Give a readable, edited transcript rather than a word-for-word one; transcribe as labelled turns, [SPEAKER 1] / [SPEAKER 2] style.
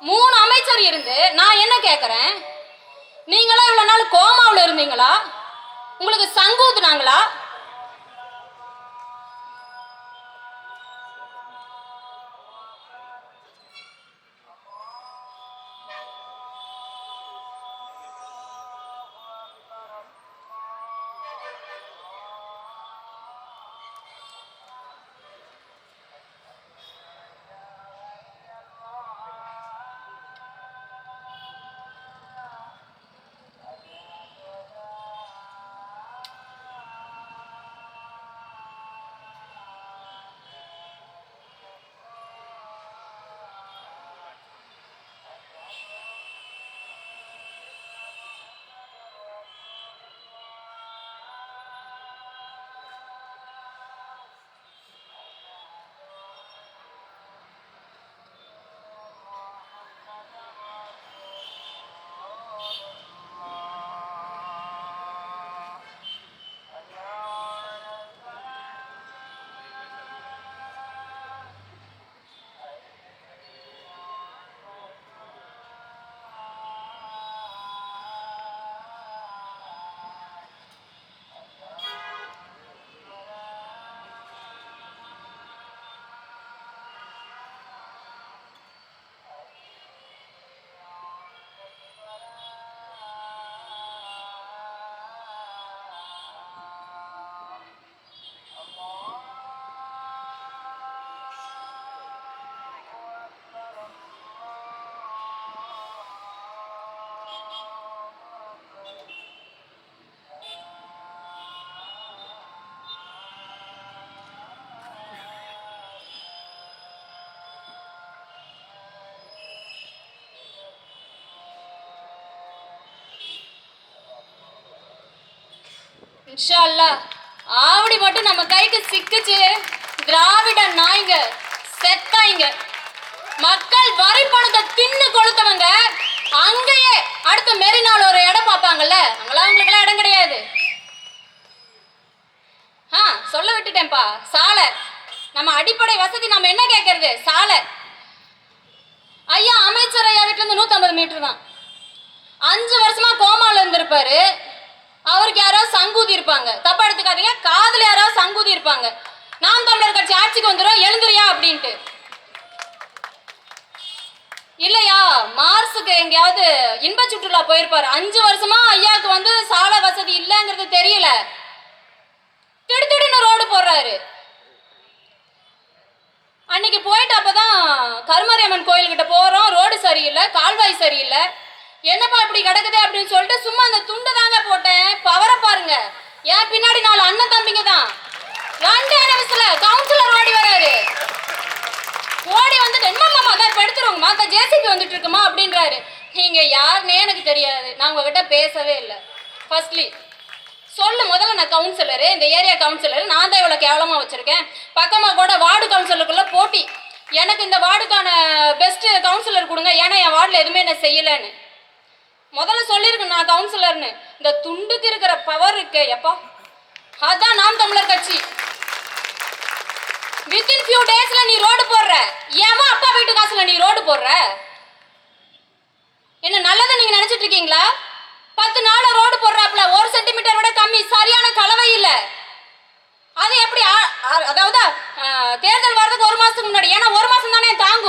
[SPEAKER 1] 3 அமைச்சர் இருந்து நான் என்ன கேட்கறேன்? நீங்களா இவ்வளவு நாள் கோமாவில் இருந்தீங்களா? உங்களுக்கு சங்கூத்துனாங்களா? இன்ஷா அல்லாஹ் ஆவடி மட்டும் நம்ம கைக்கு சிக்குச்சு, திராவிட நாய்ங்க செத்தாய்ங்க. மக்கள் வரி பணத்தை தின்னு கொளுத்தவங்க அங்கேயே அடுத்த மெரினால ஒரு இடம் பார்ப்பாங்கல்ல, அங்கெல்லாம் அவங்களுக்கெல்லாம் இடம் கிடையாது. சொல்ல விட்டுட்டேன்ப்பா. சாலை, நம்ம அடிப்படை வசதி நம்ம என்ன கேட்கறது? சாலை. ஐயா அமைச்சர் ஐயா வீட்டுல இருந்து 150 மீட்டர் தான். 5 வருஷமா கோமால இருந்திருப்பாரு. அவருக்கு யாராவது சங்கூதி இருப்பாங்க, தப்பா எடுத்துக்காதீங்க, காதுல யாராவது சங்கூதி இருப்பாங்க. நாம் தமிழர் கட்சி ஆட்சிக்கு வந்துடும் எழுந்துறியா அப்படின்ட்டு. இல்லையா மார்ஸுக்கு எங்கேயாவது இன்ப சுற்றுலா போயிருப்பாரு. 5 வருஷமா ஐயாவுக்கு வந்து சாலை வசதி இல்லைங்கிறது தெரியல, திடுத்திடுன்னு ரோடு போடுறாரு. அன்னைக்கு போயிட்டு அப்பதான் கருமாரியம்மன் கோயில்கிட்ட போறோம், ரோடு சரியில்லை, கால்வாய் சரியில்லை, என்னப்பா இப்படி கிடக்குது அப்படின்னு சொல்லிட்டு சும்மா அந்த துண்டு தாங்க போட்டேன். பவரை பாருங்க, ஏன் பின்னாடி 4 அண்ணன் தம்பிங்க தான். 2 நிமிஷத்துல கவுன்சிலர் ஓடி வராரு. ஓடி வந்துட்டு என்னம்மா அதை எடுத்துருவோங்கம்மா, அந்த ஜேசிபி வந்துட்டு இருக்குமா அப்படின்றாரு. நீங்க யாருன்னே எனக்கு தெரியாது, நான் உங்ககிட்ட பேசவே இல்லை. ஃபர்ஸ்ட்லி சொல்லு, முதல்ல நான் கவுன்சிலரு, இந்த ஏரியா கவுன்சிலர், நான் தான் இவ்வளோ கேவலமாக வச்சுருக்கேன். பக்கமாக கூட வார்டு கவுன்சிலருக்குள்ள போட்டி, எனக்கு இந்த வார்டுக்கான பெஸ்ட் கவுன்சிலர் கொடுங்க, ஏன்னா என் வார்டில் எதுவுமே என்ன செய்யலைன்னு முதல்ல சொல்லியிருக்கு நான் கவுன்சிலர்னு. இந்த துண்டுக்கு இருக்கிற பவர் இருக்கு எப்பா, அதான் நாம் தமிழர் கட்சி. வித்தின் ஃபியூ டேஸ்ல நீ ரோடு போடுற, ஏமா அப்பா வீட்டு காசுல நீ ரோடு போடுற? என்ன நல்லதை நீங்க நினைச்சிட்டு இருக்கீங்களா? 10 நாள் ரோடு போடுறாப்ல, 1 சென்டிமீட்டர் விட கம்மி, சரியான கலவை இல்லை. அது எப்படி? அதாவது தேர்தல் வர்றதுக்கு 1 மாசத்துக்கு முன்னாடி, ஏன்னா 1 மாசம் தானே தாங்கும்.